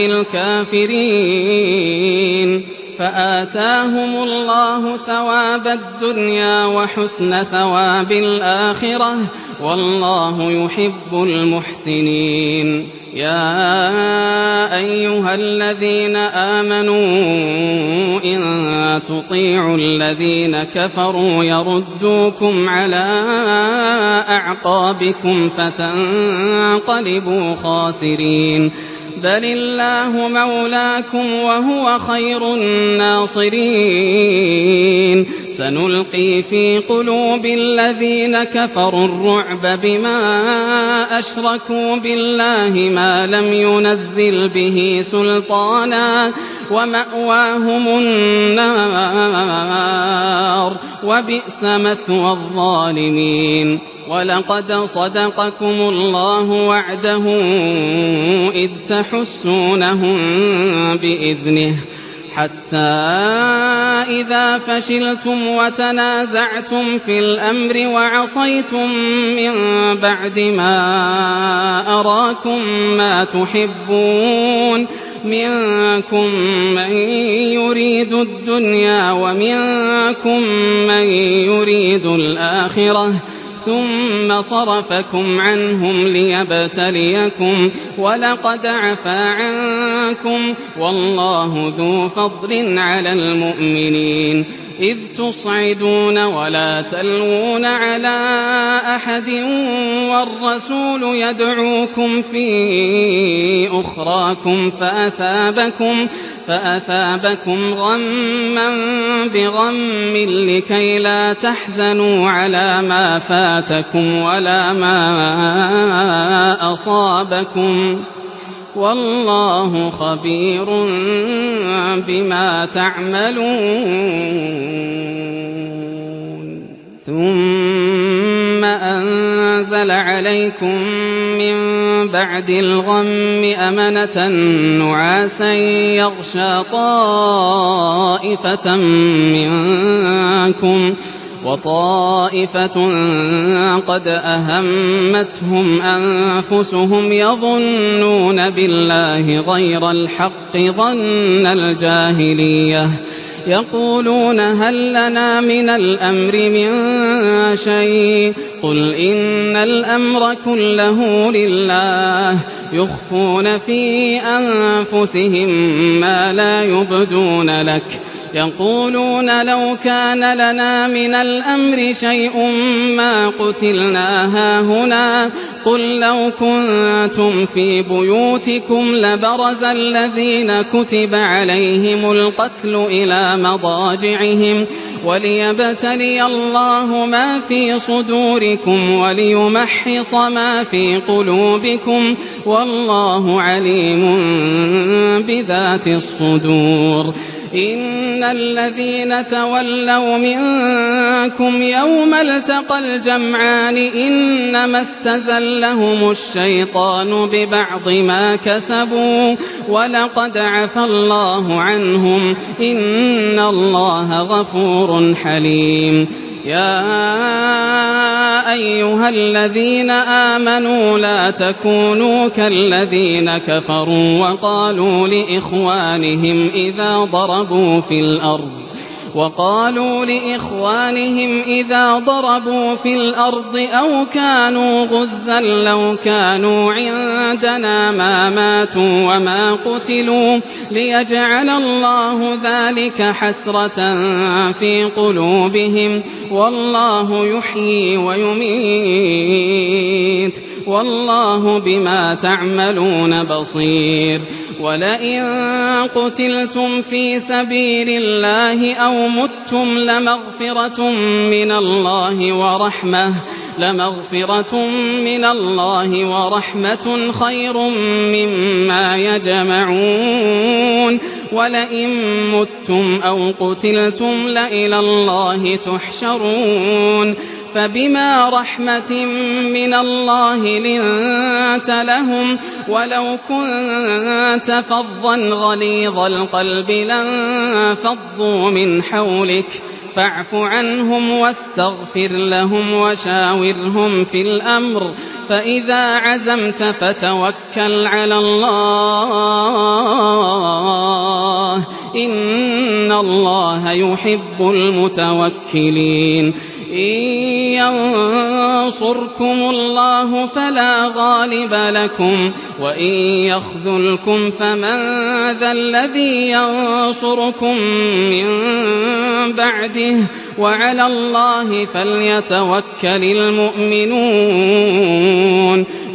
الكافرين. فآتاهم الله ثواب الدنيا وحسن ثواب الآخرة والله يحب المحسنين. يا أيها الذين آمنوا إن تطيعوا الذين كفروا يردوكم على أعقابكم فتنقلبوا خاسرين. بل الله مولاكم وهو خير الناصرين. سنلقي في قلوب الذين كفروا الرعب بما أشركوا بالله ما لم ينزل به سلطانا ومأواهم النار وبئس مثوى الظالمين. ولقد صدقكم الله وعده إذ تحسونهم بإذنه حتى إذا فشلتم وتنازعتم في الأمر وعصيتم من بعد ما أراكم ما تحبون منكم من يريد الدنيا ومنكم من يريد الآخرة ثم صرفكم عنهم ليبتليكم ولقد عفا عنكم والله ذو فضل على المؤمنين إذ تصعدون ولا تلوون على أحد والرسول يدعوكم في أخراكم فأثابكم غما بغم لكي لا تحزنوا على ما فاتكم ولا ما أصابكم والله خبير بما تعملون ثم أنزل عليكم من بعد الغم أمنة نعاسا يغشى طائفة منكم وطائفة قد أهمتهم أنفسهم يظنون بالله غير الحق ظن الجاهلية يقولون هل لنا من الأمر من شيء قل إن الأمر كله لله يخفون في أنفسهم ما لا يبدون لك يقولون لو كان لنا من الأمر شيء ما قتلنا هاهنا قل لو كنتم في بيوتكم لبرز الذين كتب عليهم القتل إلى مضاجعهم وليبتلي الله ما في صدوركم وليمحص ما في قلوبكم والله عليم بذات الصدور إن الذين تولوا منكم يوم التقى الجمعان إنما استزلهم الشيطان ببعض ما كسبوا ولقد عفى الله عنهم إن الله غفور حليم يا أيها الذين آمنوا لا تكونوا كالذين كفروا وقالوا لإخوانهم إذا ضربوا في الأرض أو كانوا غزا لو كانوا عندنا ما ماتوا وما قتلوا ليجعل الله ذلك حسرة في قلوبهم والله يحيي ويميت والله بما تعملون بصير ولئن قتلتم في سبيل الله أو متم لمغفرة من الله ورحمة خير مما يجمعون ولئن متم أو قتلتم لإلى الله تحشرون فبما رحمة من الله لنت لهم ولو كنت فظا غليظ القلب لانفضوا من حولك فاعف عنهم واستغفر لهم وشاورهم في الأمر فإذا عزمت فتوكل على الله إن الله يحب المتوكلين إن ينصركم الله فلا غالب لكم وإن يخذلكم فمن ذا الذي ينصركم من بعده وعلى الله فليتوكل المؤمنون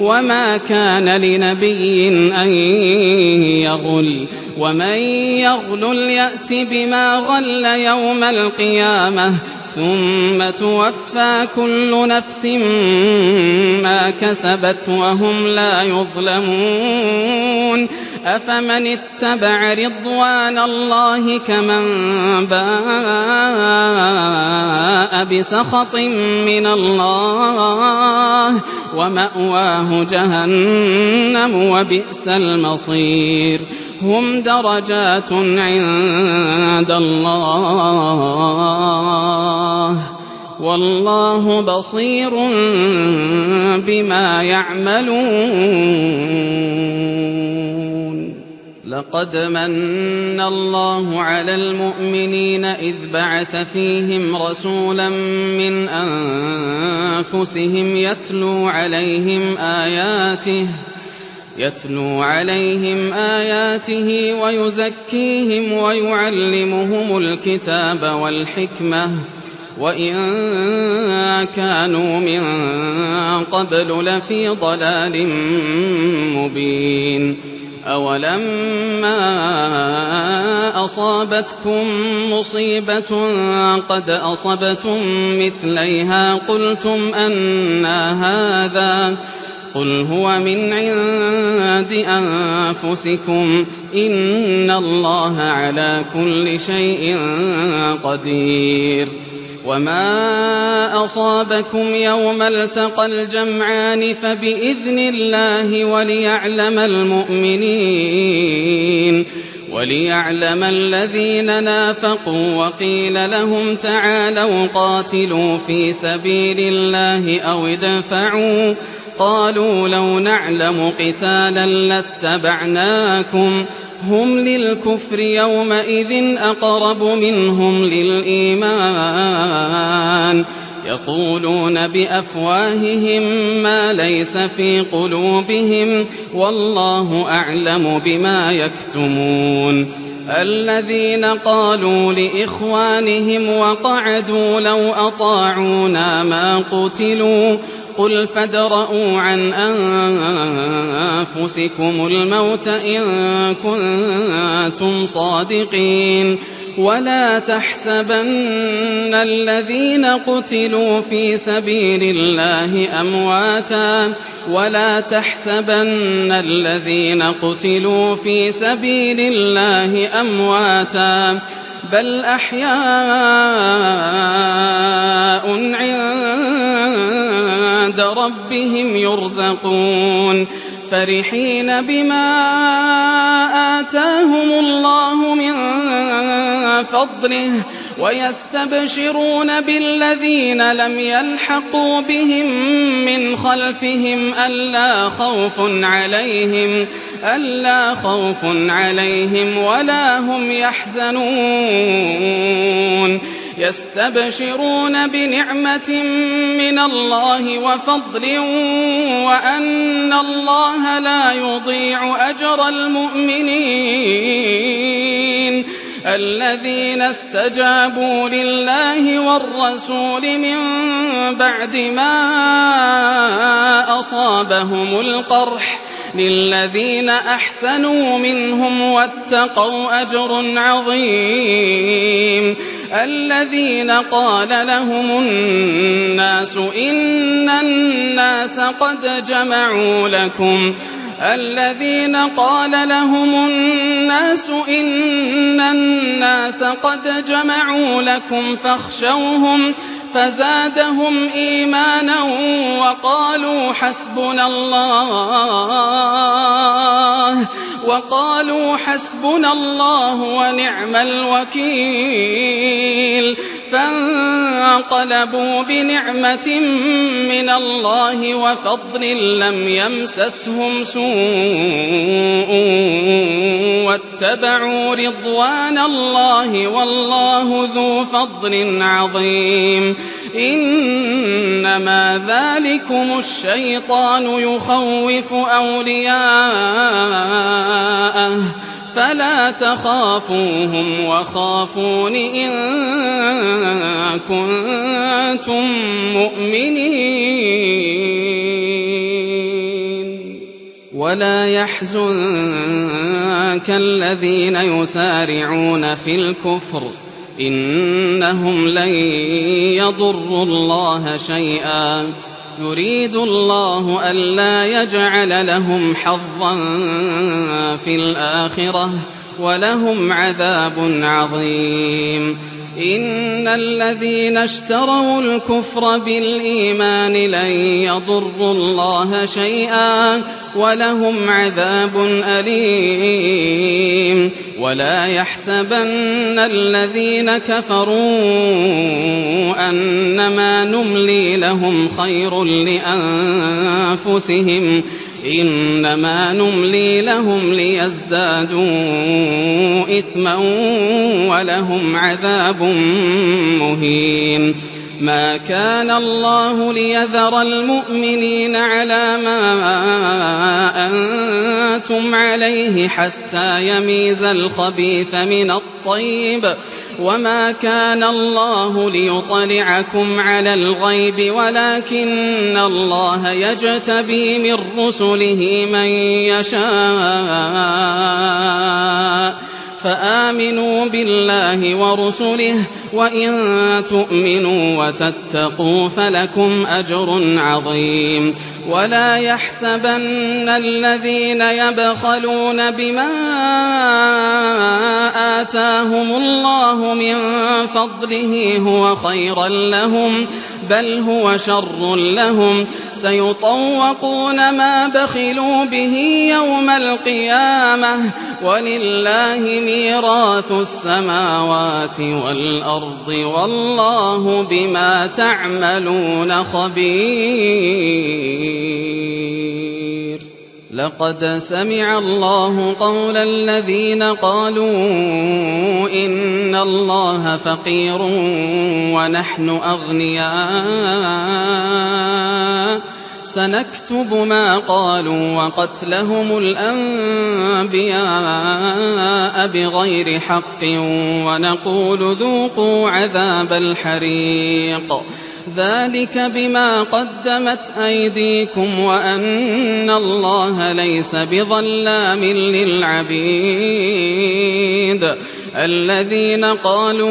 وما كان لنبي أن يغل ومن يغلل يأت بما غل يوم القيامة ثم توفى كل نفس ما كسبت وهم لا يظلمون أفمن اتبع رضوان الله كمن باء بسخط من الله ومأواه جهنم وبئس المصير هم درجات عند الله والله بصير بما يعملون. لقد من الله على المؤمنين إذ بعث فيهم رسولا من أنفسهم يتلو عليهم آياته ويزكيهم ويعلمهم الكتاب والحكمة وإن كانوا من قبل لفي ضلال مبين. أولما أصابتكم مصيبة قد أصبتم مثليها قلتم أنى هذا قل هو من عند أنفسكم إن الله على كل شيء قدير. وما أصابكم يوم التقى الجمعان فبإذن الله وليعلم الذين نافقوا وقيل لهم تعالوا قاتلوا في سبيل الله أو ادفعوا قالوا لو نعلم قتالا لاتبعناكم هم للكفر يومئذ أقرب منهم للإيمان يقولون بأفواههم ما ليس في قلوبهم والله أعلم بما يكتمون. الذين قالوا لإخوانهم وقعدوا لو أطاعونا ما قتلوا قل فادرءوا عن أنفسكم الموت إن كنتم صادقين ولا تحسبن الذين قتلوا في سبيل الله أمواتا بل أحياء عند ربهم يرزقون فرحين بما آتاهم الله من فضله ويستبشرون بالذين لم يلحقوا بهم من خلفهم ألا خوف عليهم ولا هم يحزنون يستبشرون بنعمة من الله وفضل وأن الله لا يضيع أجر المؤمنين الذين استجابوا لله والرسول من بعد ما أصابهم القرح للذين أحسنوا منهم واتقوا أجر عظيم. الذين قال لهم الناس إن الناس قد جمعوا لكم فاخشوهم فزادهم إيمانا وقالوا حسبنا الله ونعم الوكيل فانقلبوا بنعمة من الله وفضل لم يمسسهم سوء واتبعوا رضوان الله والله ذو فضل عظيم. إنما ذلكم الشيطان يخوف أولياءه فلا تخافوهم وخافون إن كنتم مؤمنين. ولا يحزنك الذين يسارعون في الكفر إنهم لن يضروا الله شيئا يريد الله ألا يجعل لهم حظا في الآخرة ولهم عذاب عظيم. إن الذين اشتروا الكفر بالإيمان لن يضروا الله شيئا ولهم عذاب أليم ولا يحسبن الذين كفروا أنما نملي لهم خير لأنفسهم إنما نملي لهم ليزدادوا إثما ولهم عذاب مهين ما كان الله ليذر المؤمنين على ما أنتم عليه حتى يميز الخبيث من الطيب وما كان الله ليطلعكم على الغيب ولكن الله يجتبي من رسله من يشاء فآمنوا بالله ورسله وإن تؤمنوا وتتقوا فلكم أجر عظيم ولا يحسبن الذين يبخلون بما آتاهم الله من فضله هو خيرا لهم بل هو شر لهم سيطوقون ما بخلوا به يوم القيامة ولله ميراث السماوات والأرض والله بما تعملون خبير لقد سمع الله قول الذين قالوا إن الله فقير ونحن أغنياء سنكتب ما قالوا وقتلهم الأنبياء بغير حق ونقول ذوقوا عذاب الحريق ذلك بما قدمت أيديكم وأن الله ليس بظلام للعبيد الذين قالوا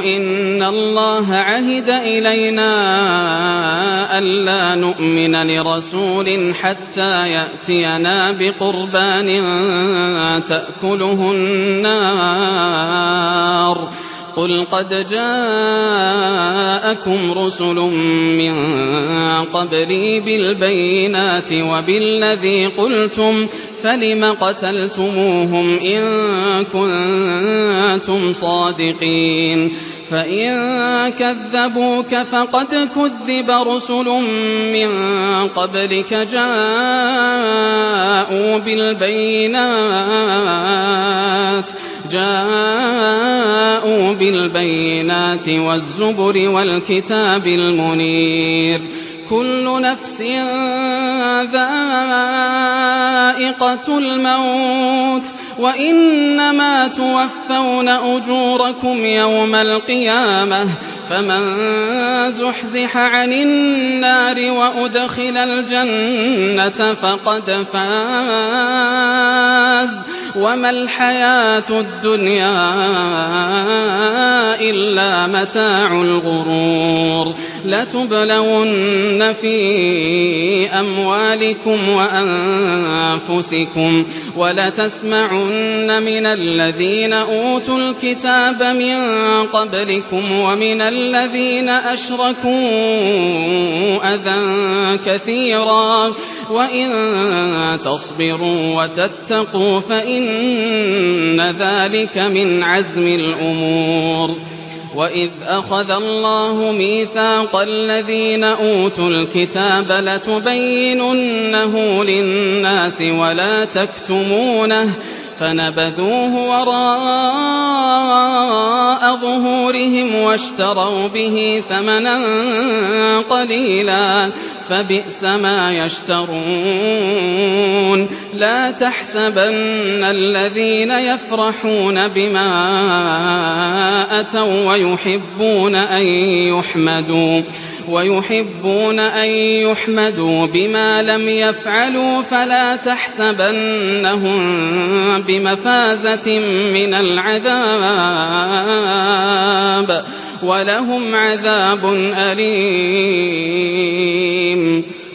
إن الله عهد إلينا ألا نؤمن لرسول حتى يأتينا بقربان تأكله النار قل قد جاءكم رسل من قبلي بالبينات وبالذي قلتم فلم قتلتموهم إن كنتم صادقين فإن كذبوك فقد كذب رسل من قبلك جاءوا بالبينات والزبر والكتاب المنير كل نفس ذائقة الموت وإنما توفون أجوركم يوم القيامة فمن زحزح عن النار وأدخل الجنة فقد فاز وما الحياة الدنيا إلا متاع الغرور لتبلون في أموالكم وأنفسكم ولتسمعن من الذين أوتوا الكتاب من قبلكم ومن الذين أشركوا أذى كثيرا وإن تصبروا وتتقوا فإن ذلك من عزم الأمور وإذ أخذ الله ميثاق الذين أوتوا الكتاب لتبيننه للناس ولا تكتمونه فنبذوه وراء ظهورهم واشتروا به ثمنا قليلا فبئس ما يشترون لا تحسبن الذين يفرحون بما أتوا ويحبون أن يحمدوا بما لم يفعلوا فلا تحسبنهم بمفازة من العذاب ولهم عذاب أليم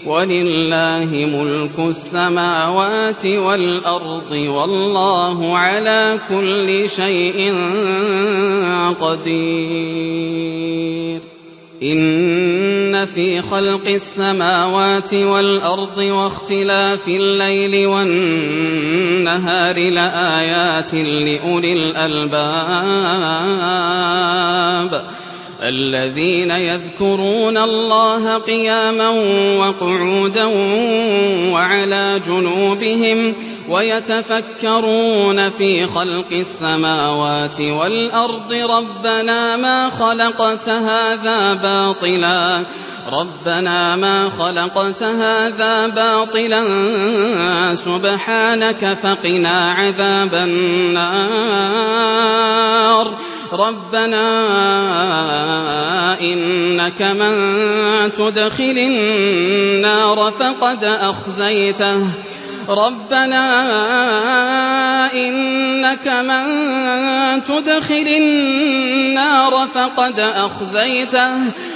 ولله ملك السماوات والأرض والله على كل شيء قدير. إن في خلق السماوات والأرض واختلاف الليل والنهار لآيات لأولي الألباب الذين يذكرون الله قياما وقعودا وعلى جنوبهم ويتفكرون في خلق السماوات والأرض ربنا ما خلقت هذا باطلا سبحانك فقنا عذاب النار. ربنا إنك من تدخل النار فقد أخزيته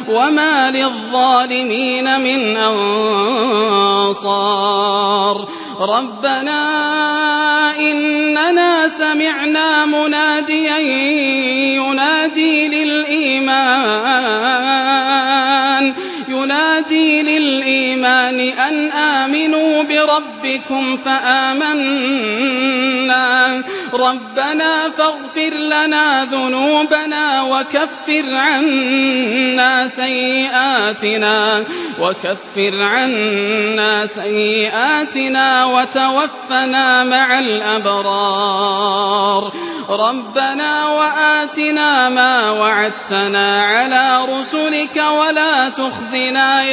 وما للظالمين من أنصار. ربنا إننا سمعنا مناديا ينادي للإيمان أن آمنوا بربكم فآمنا. ربنا فاغفر لنا ذنوبنا وكفر عنا سيئاتنا وتوفنا مع الأبرار. ربنا وآتنا ما وعدتنا على رسلك ولا تخزنا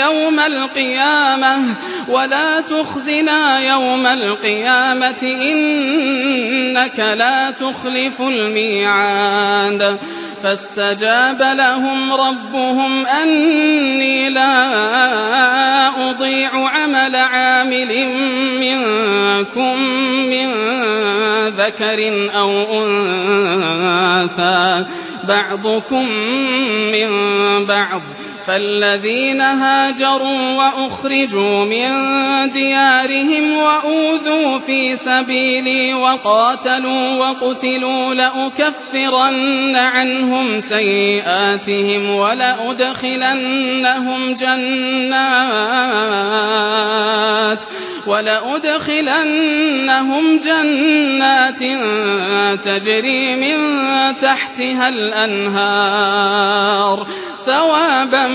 يوم القيامة إنك لا تخلف الميعاد. فاستجاب لهم ربهم أني لا أضيع عمل عامل منكم من ذكر أو أنثى بعضكم من بعض. فالذين هاجروا وأخرجوا من ديارهم وأوذوا في سبيلي وقاتلوا وقتلوا لأكفرن عنهم سيئاتهم ولأدخلنهم جنات تجري من تحتها الأنهار ثوابا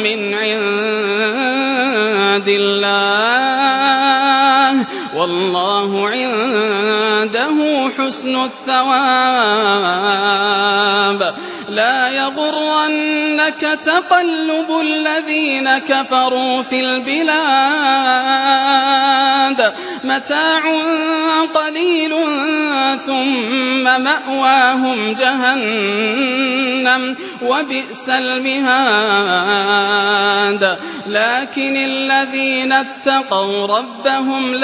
من عند الله والله عنده حسن الثواب. لا يغرنك تقلب الذين كفروا في البلاد متاع قليل ثم مأواهم جهنم وبئس المهاد. لكن الذين اتقوا ربهم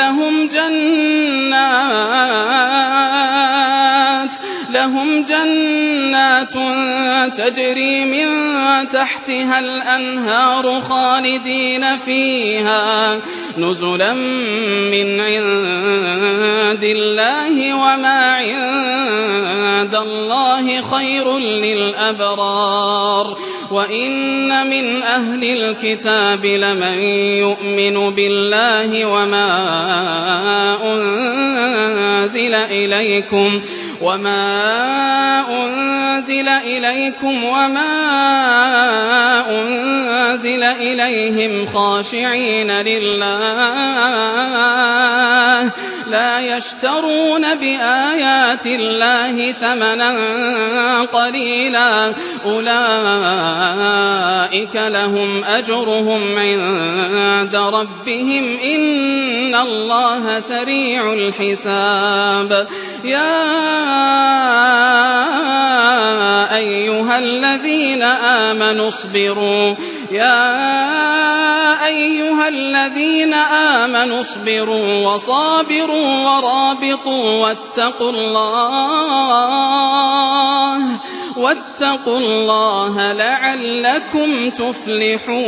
لهم جنات تجري من تحتها الأنهار خالدين فيها نزلا من عند الله وما عند الله خير للأبرار. وإن من أهل الكتاب لمن يؤمن بالله وما أنزل إليكم وما أنزل إليهم خاشعين لله لا يشترون بآيات الله ثمنا قليلا أولئك لهم أجرهم عند ربهم إن الله سريع الحساب. يا أيها الذين آمنوا اصبروا وصابروا ورابطوا واتقوا الله لعلكم تفلحون.